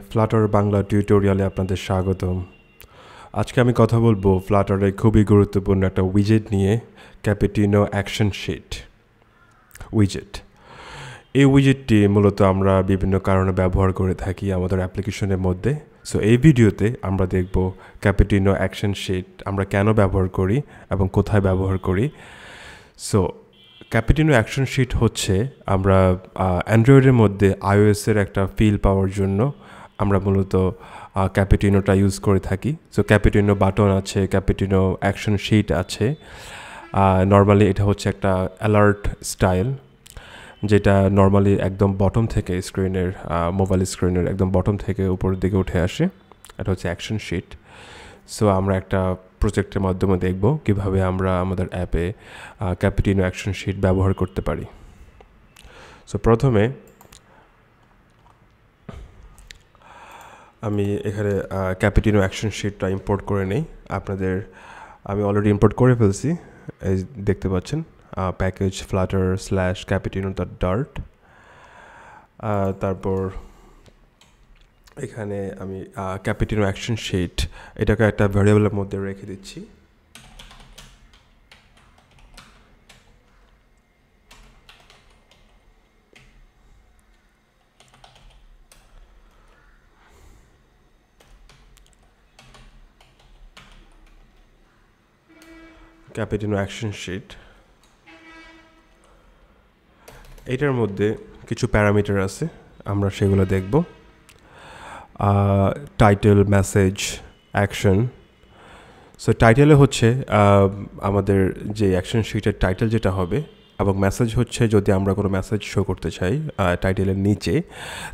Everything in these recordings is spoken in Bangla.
ফ্লাটার বাংলা টিউটোরিয়ালে আপনাদের স্বাগতম। আজকে আমি কথা বলবো ফ্লাটারে খুবই গুরুত্বপূর্ণ একটা উইজেট নিয়ে, ক্যাপিটিনো অ্যাকশন শিট উইজেট। এই উইজেটটি মূলত আমরা বিভিন্ন কারণে ব্যবহার করে থাকি আমাদের অ্যাপ্লিকেশনের মধ্যে। সো এই ভিডিওতে আমরা দেখব ক্যাপিটিনো অ্যাকশন শিট আমরা কেন ব্যবহার করি এবং কোথায় ব্যবহার করি। সো ক্যাপিটিনো অ্যাকশন শিট হচ্ছে আমরা অ্যান্ড্রয়েডের মধ্যে iOS-এর একটা ফিল পাওয়ার জন্য আমরা মূলত ক্যাপিটিনোটা ইউজ করে থাকি। সো ক্যাপিটিনো বাটন আছে, ক্যাপিটিনো অ্যাকশন শিট আছে। নর্মালি এটা হচ্ছে একটা অ্যালার্ট স্টাইল, যেটা নর্মালি একদম বটম থেকে স্ক্রিনের মোবাইল স্ক্রিনের একদম বটম থেকে উপরের দিকে উঠে আসে। এটা হচ্ছে অ্যাকশন শিট। সো আমরা একটা প্রজেক্টের মাধ্যমে দেখব কিভাবে আমরা আমাদের অ্যাপে ক্যাপিটিনো অ্যাকশন শিট ব্যবহার করতে পারি। সো প্রথমে আমি এখানে ক্যাপিটিনো অ্যাকশন শিটটা ইম্পোর্ট করে নেই। আমি অলরেডি ইম্পোর্ট করে ফেলছি, এই দেখতে পাচ্ছেন প্যাকেজ flutter/capitino.dart। তারপর এখানে আমি ক্যাপিটিনো অ্যাকশন শিট এটাকে একটা ভ্যারিয়েবলের মধ্যে রেখে দিচ্ছি। ক্যাপিটিনো অ্যাকশন শিট এটার মধ্যে কিছু প্যারামিটার আছে, আমরা সেগুলো দেখব। Title, message, action. সো টাইটেলে হচ্ছে আমাদের যে অ্যাকশন শিটের টাইটেল যেটা হবে, এবং মেসেজ হচ্ছে যদি আমরা কোনো মেসেজ শো করতে চাই টাইটেলের নিচে।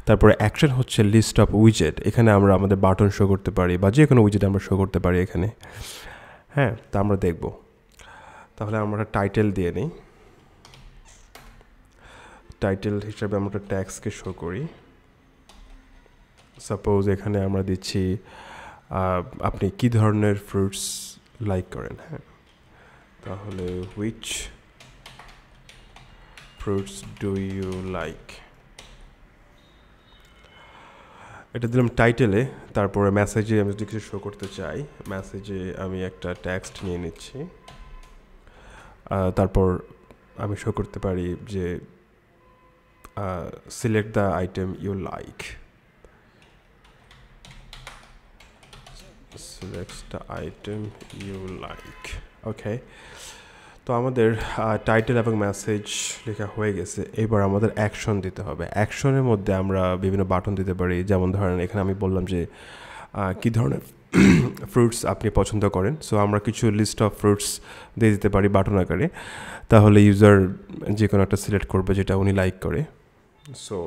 তারপরে অ্যাকশন হচ্ছে লিস্ট অফ উইজেট, এখানে আমরা আমাদের বাটন শো করতে পারি বা যে কোনো উইজেট আমরা শো করতে পারি এখানে। হ্যাঁ, তা আমরা দেখব। তাহলে আমরা টাইটেল দিয়ে নিই। টাইটেল হিসাবে আমরা ট্যাক্সকে শো করি। সাপোজ এখানে আমরা দিচ্ছি আপনি কি ধরনের ফ্রুটস লাইক করেন। হ্যাঁ, তাহলে which fruits do you like, এটা দিলাম টাইটেলে। তারপরে মেসেজে আমি যদি কিছু শো করতে চাই, মেসেজে আমি একটা টেক্সট নিয়ে নিচ্ছি। তারপর আমি শো করতে পারি যে select the item you like, select the item you like. Okay, তো আমাদের টাইটেল এবং মেসেজ লেখা হয়ে গেছে। এবার আমাদের অ্যাকশন দিতে হবে। অ্যাকশনের মধ্যে আমরা বিভিন্ন বাটন দিতে পারি, যেমন ধরেন এখানে আমি বললাম যে কী ধরনের ফ্রুটস আপনি পছন্দ করেন। সো আমরা কিছু লিস্ট অফ ফ্রুটস দিয়ে দিতে পারি বাটন আকারে, তাহলে ইউজার যে কোনো একটা সিলেক্ট করবে যেটা উনি লাইক করে। সো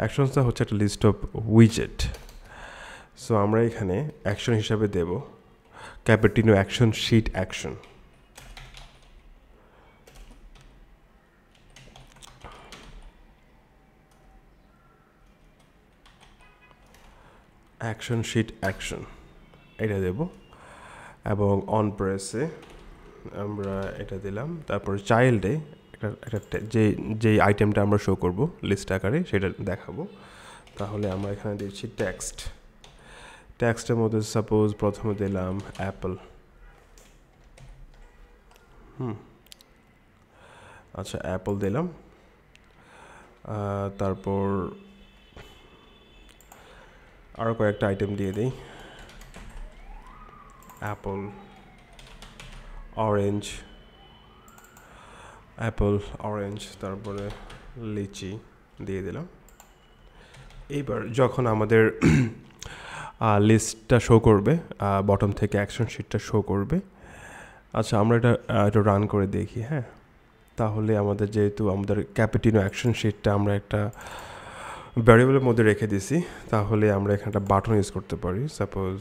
অ্যাকশনসটা হচ্ছে একটা লিস্ট অফ উইজেট। সো আমরা এখানে অ্যাকশন হিসাবে দেব Cupertino action sheet action. Action sheet action এটা দেব, এবং অন প্রেসে আমরা এটা দিলাম। তারপর চাইল্ডে একটা যেই আইটেমটা আমরা শো করব লিস্ট আকারে সেটা দেখাবো। তাহলে আমরা এখানে দিচ্ছি টেক্সটের মধ্যে সাপোজ প্রথমে দিলাম অ্যাপল। আচ্ছা, অ্যাপল দিলাম। তারপর আরও কয়েকটা আইটেম দিয়ে দিই, অ্যাপল, অরেঞ্জ, তারপরে লিচি দিয়ে দিলাম। এইবার যখন আমাদের লিস্টটা শো করবে, বটম থেকে অ্যাকশন শিটটা শো করবে। আচ্ছা, আমরা এটা রান করে দেখি। হ্যাঁ, তাহলে আমাদের যেহেতু আমাদের ক্যাপিটিনো অ্যাকশন শিটটা আমরা একটা ভ্যারিয়েবলের মধ্যে রেখে দিছি, তাহলে আমরা এখানে একটা বাটন ইউজ করতে পারি। Suppose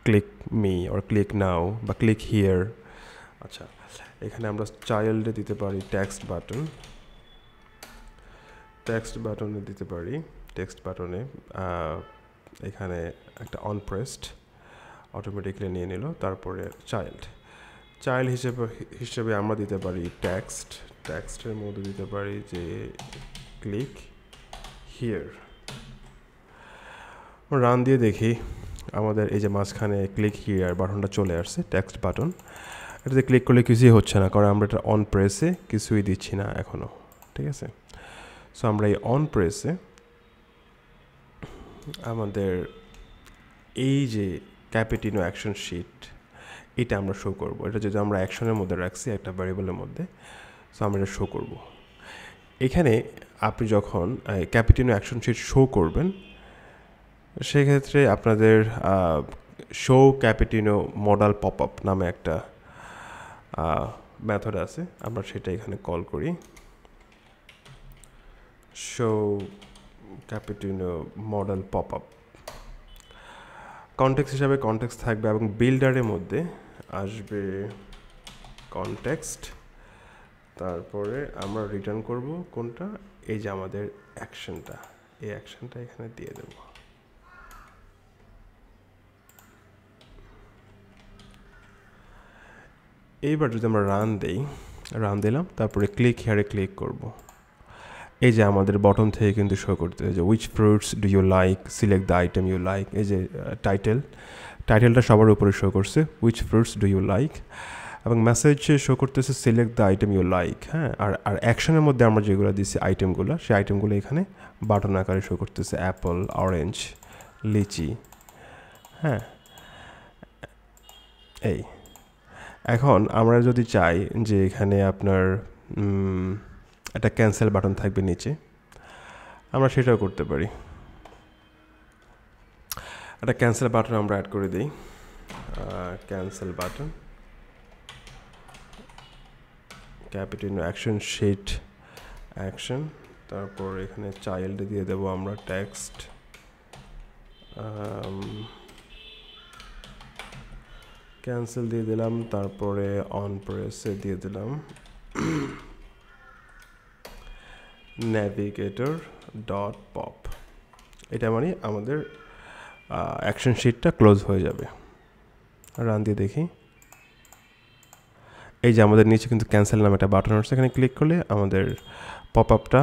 click me or click now বা ক্লিক হিয়ার। আচ্ছা, এখানে আমরা চাইল্ডে দিতে পারি টেক্সট বাটনে দিতে পারি। টেক্সট বাটনে এখানে একটা অন প্রেসড অটোমেটিকলি নিয়ে নিল। তারপরে চাইল্ড হিসেবে আমরা দিতে পারি টেক্সটের মধ্যে দিতে পারি যে ক্লিক হিয়ার। রান দিয়ে দেখি আমাদের এই যে মাঝখানে ক্লিক হিয়ার বাটনটা চলে আসছে, টেক্সট বাটন। এটাতে ক্লিক করলে কিছুই হচ্ছে না, কারণ আমরা এটা অন প্রেসে কিছুই দিচ্ছি না এখনও, ঠিক আছে। সো আমরা এই অন প্রেসে আমাদের এই যে ক্যাপিটিনো অ্যাকশন শিট এটা আমরা শো করব। এটা যদি আমরা অ্যাকশনের মধ্যে রাখছি একটা ভ্যারিয়েবলের মধ্যে, সো আমরা এটা শো করব। এখানে আপনি যখন ক্যাপিটিনো অ্যাকশন শিট শো করবেন, সেক্ষেত্রে আপনাদের show Cupertino modal pop up নামে একটা মেথড আছে, আমরা সেটা এখানে কল করি। Show Cupertino modal pop up context হিসাবে কনটেক্সট থাকবে, এবং বিল্ডারের মধ্যে আসবে কনটেক্সট। তারপরে আমরা রিটার্ন করব কোনটা, এই যে আমাদের অ্যাকশনটা, এই অ্যাকশনটা এখানে দিয়ে দেব। এইবার যদি আমরা রান দিলাম, তারপরে ক্লিক হিয়ারে ক্লিক করব, এই যে আমাদের বটম থেকে কিন্তু শো করতে যে which fruits do you like, select the item you like. এই যে টাইটেলটা সবার উপরে শো করছে, which fruits do you like, এবং মেসেজে শো করতেছে select the item you like. হ্যাঁ, আর অ্যাকশনের মধ্যে আমরা যেগুলো দিচ্ছি আইটেমগুলো, সেই আইটেমগুলো এখানে বাটন আকারে শো করতেছে, অ্যাপল, অরেঞ্জ, লিচি। হ্যাঁ, এই এখন আমরা যদি চাই যে এখানে আপনার একটা ক্যান্সেল বাটন থাকবে নিচে, আমরা সেটাও করতে পারি। একটা ক্যান্সেল বাটন আমরা অ্যাড করে দিই, cancel button Cupertino action sheet action. তারপর এখানে চাইল্ডে দিয়ে দেবো আমরা টেক্সট, ক্যান্সেল দিয়ে দিলাম। তারপরে অন প্রেসে দিয়ে দিলাম নেভিগেটর ডট পপ। এটা মানে আমাদের অ্যাকশন শিটটা ক্লোজ হয়ে যাবে। রান দিয়ে দেখি, এই যে আমাদের নিচে কিন্তু ক্যান্সেল নামে একটা বাটন আসছে, এখানে ক্লিক করলে আমাদের পপ আপটা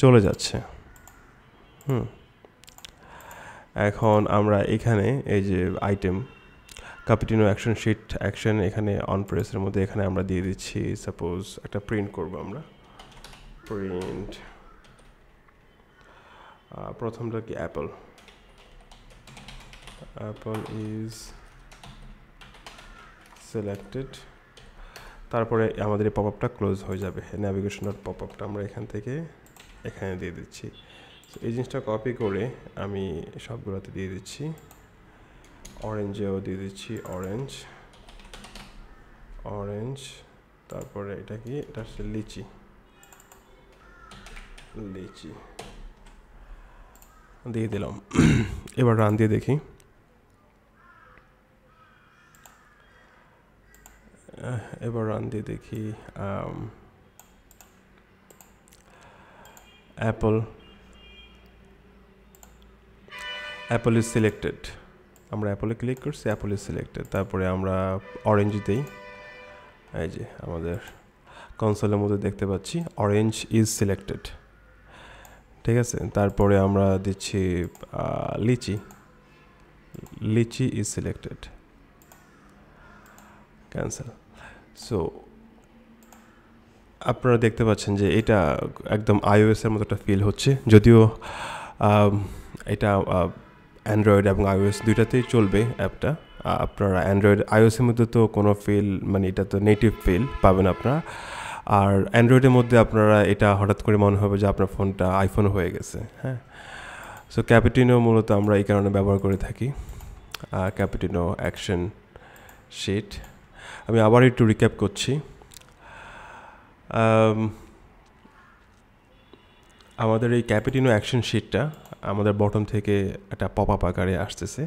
চলে যাচ্ছে। এখন আমরা এখানে এই যে আইটেম ক্যাপিটিনো অ্যাকশন শিট অ্যাকশন, এখানে অন প্রেসের মধ্যে এখানে আমরা দিয়ে দিচ্ছি, সাপোজ একটা প্রিন্ট করব আমরা, প্রিন্ট প্রথমটা কি অ্যাপল, অ্যাপল ইজ সিলেক্টেড। তারপরে আমাদের এই পপ আপটা ক্লোজ হয়ে যাবে, নেভিগেশন ডট পপ আপটা আমরা এখান থেকে এখানে দিয়ে দিচ্ছি। এই জিনিসটা কপি করে আমি সবগুলোতে দিয়ে দিচ্ছি, অরেঞ্জেও দিয়ে দিচ্ছি, অরেঞ্জ। তারপরে এটা কি, এটা হচ্ছে লিচি দিয়ে দিলাম। এবার রান দিয়ে দেখি, অ্যাপল ইজ সিলেক্টেড। আমরা অ্যাপলে ক্লিক করছি, অ্যাপল ইজ সিলেক্টেড। তারপরে আমরা অরেঞ্জ দিই, এই যে আমাদের কনসোলের মধ্যে দেখতে পাচ্ছি অরেঞ্জ ইজ সিলেক্টেড, ঠিক আছে। তারপরে আমরা দিচ্ছি লিচি ইজ সিলেক্টেড, ক্যান্সেল। সো আপনারা দেখতে পাচ্ছেন যে এটা একদম iOS-এর মতো একটা ফিল হচ্ছে, যদিও এটা অ্যান্ড্রয়েড এবং iOS দুইটাতেই চলবে অ্যাপটা। আপনারা iOS-এর মধ্যে তো কোনো ফিল, মানে এটা তো নেটিভ ফিল পাবেন আপনারা, আর অ্যান্ড্রয়েডের মধ্যে আপনারা এটা হঠাৎ করে মনে হবে যে আপনার ফোনটা আইফোন হয়ে গেছে। হ্যাঁ, সো ক্যাপিটিনো মূলত আমরা এই কারণে ব্যবহার করে থাকি, ক্যাপিটিনো অ্যাকশন শিট। আমি আবার একটু রিক্যাপ করছি। আমাদের এই ক্যাপিটিনো অ্যাকশন শিটটা আমাদের বটম থেকে একটা পপ আপ আকারে আসতেছে।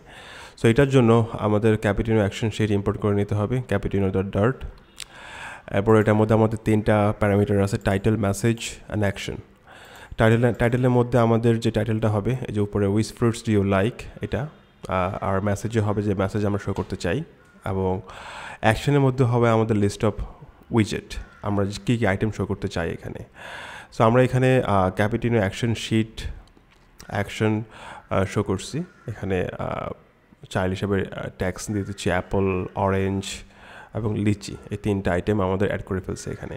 সো এটার জন্য আমাদের ক্যাপিটিনো অ্যাকশন শিট ইম্পোর্ট করে নিতে হবে, capitino.dart। এরপর এটার মধ্যে আমাদের 3টা প্যারামিটার আছে, টাইটেল, মেসেজ অ্যান্ড অ্যাকশন। টাইটেলের মধ্যে আমাদের যে টাইটেলটা হবে, এই যে উপরে which fruits do you like এটা, আর মেসেজে হবে যে মেসেজ আমরা শো করতে চাই, এবং অ্যাকশনের মধ্যে হবে আমাদের লিস্ট অফ উইজেট, আমরা কী কী আইটেম শো করতে চাই এখানে। সো আমরা এখানে ক্যাপিটিনো অ্যাকশন শিট অ্যাকশন শো করছি। এখানে চাইল্ড হিসেবে ট্যাক্স দিয়ে দিচ্ছি অ্যাপল, অরেঞ্জ এবং লিচি, এই 3টা আইটেম আমাদের অ্যাড করে ফেলছে এখানে।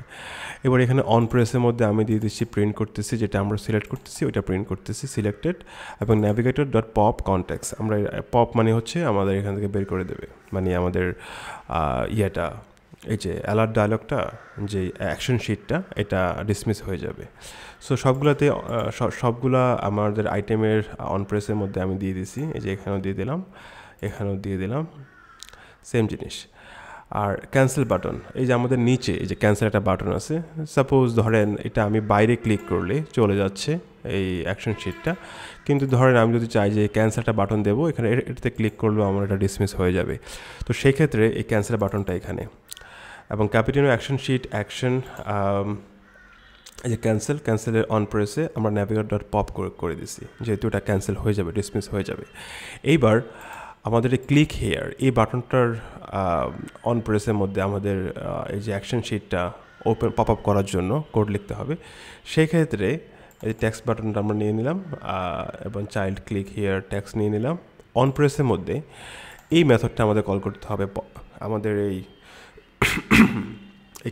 এবার এখানে অন প্রেসের মধ্যে আমি দিয়ে দিচ্ছি প্রিন্ট করতেছি, যেটা আমরা সিলেক্ট করতেছি ওইটা প্রিন্ট করতেছি সিলেক্টেড, এবং ন্যাভিগেটর ডট পপ কনটেক্সট, আমরা পপ মানে হচ্ছে আমাদের এখান থেকে বের করে দেবে, মানে আমাদের ইয়েটা এই যে অ্যালার্ট ডায়লগটা, যে অ্যাকশন শিটটা, এটা ডিসমিস হয়ে যাবে। সো সবগুলা আমাদের আইটেমের অন প্রেসের মধ্যে আমি দিয়ে দিছি, এই যে এখানেও দিয়ে দিলাম, এখানেও দিয়ে দিলাম, সেম জিনিস। আর ক্যান্সেল বাটন, এই যে আমাদের নিচে এই যে ক্যান্সেল একটা বাটন আছে, সাপোজ ধরেন এটা আমি বাইরে ক্লিক করলে চলে যাচ্ছে এই অ্যাকশন শিটটা, কিন্তু ধরেন আমি যদি চাই যে ক্যান্সেলটা বাটন দেবো, এখানে এটাতে ক্লিক করলেও আমার এটা ডিসমিস হয়ে যাবে। তো সেই ক্ষেত্রে এই ক্যান্সেল বাটনটা এখানে, এবং ক্যাপিটিনো অ্যাকশন শিট অ্যাকশন এই যে ক্যান্সেলের অন প্রেসে আমরা ন্যাভিগেটর ডট পপ করে দিছি, যেহেতু এটা ক্যান্সেল হয়ে যাবে, ডিসমিস হয়ে যাবে। এইবার আমাদের এই ক্লিক হেয়ার এই বাটনটার অন প্রেসের মধ্যে আমাদের এই যে অ্যাকশন শিটটা পপ আপ করার জন্য কোড লিখতে হবে। সেই ক্ষেত্রে এই টেক্সট বাটনটা আমরা নিয়ে নিলাম, এবং চাইল্ড ক্লিক হেয়ার টেক্সট নিয়ে নিলাম। অন প্রেসের মধ্যে এই মেথডটা আমাদের কল করতে হবে আমাদের এই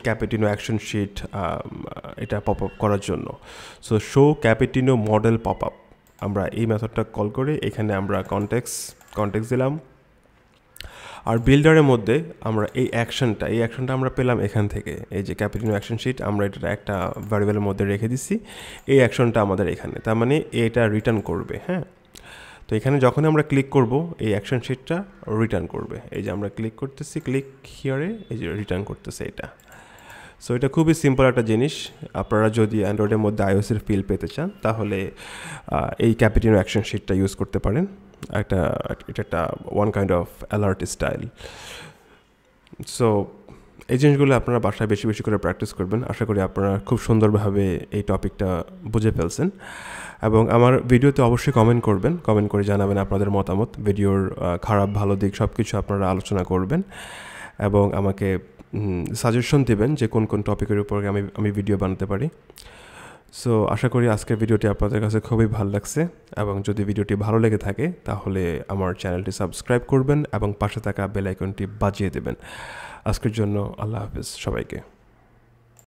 ক্যাপিটিনো অ্যাকশন শিট এটা পপ আপ করার জন্য। So show Cupertino modal pop up, আমরা এই মেথডটা কল করে এখানে আমরা কনটেক্সট দিলাম। আর বিল্ডারের মধ্যে আমরা এই অ্যাকশনটা আমরা পেলাম এখান থেকে, এই যে ক্যাপিটিনো অ্যাকশন শিট, আমরা এটা একটা ভ্যারিয়েবলের মধ্যে রেখে দিচ্ছি, এই অ্যাকশনটা আমাদের এখানে, তার মানে এটা রিটার্ন করবে। হ্যাঁ, তো এখানে যখন আমরা ক্লিক করব এই অ্যাকশন শিটটা রিটার্ন করবে, এই যে আমরা ক্লিক করতেছি, ক্লিক হিয়ারে এই যে রিটার্ন করতেছে এটা। সো এটা খুবই সিম্পল একটা জিনিস। আপনারা যদি অ্যান্ড্রয়েডের মধ্যে আইওএসের ফিল পেতে চান, তাহলে এই ক্যাপিটিনো অ্যাকশন শিটটা ইউজ করতে পারেন। এটা একটা one kind of alert style. So এই জিনিসগুলো আপনারা বাসায় বেশি বেশি করে প্র্যাকটিস করবেন। আশা করি আপনারা খুব সুন্দরভাবে এই টপিকটা বুঝে ফেলছেন, এবং আমার ভিডিওতে অবশ্যই কমেন্ট করবেন, কমেন্ট করে জানাবেন আপনাদের মতামত, ভিডিওর খারাপ ভালো দিক সব কিছু আপনারা আলোচনা করবেন, এবং আমাকে সাজেশন দেবেন যে কোন কোন টপিকের উপর আমি ভিডিও বানাতে পারি। সো আশা করি আজকের ভিডিওটি আপনাদের কাছে খুবই ভালো লাগছে, এবং যদি ভিডিওটি ভালো লেগে থাকে তাহলে আমার চ্যানেলটি সাবস্ক্রাইব করবেন এবং পাশে থাকা বেল আইকনটি বাজিয়ে দেবেন। আজকের জন্য আল্লাহ হাফেজ সবাইকে।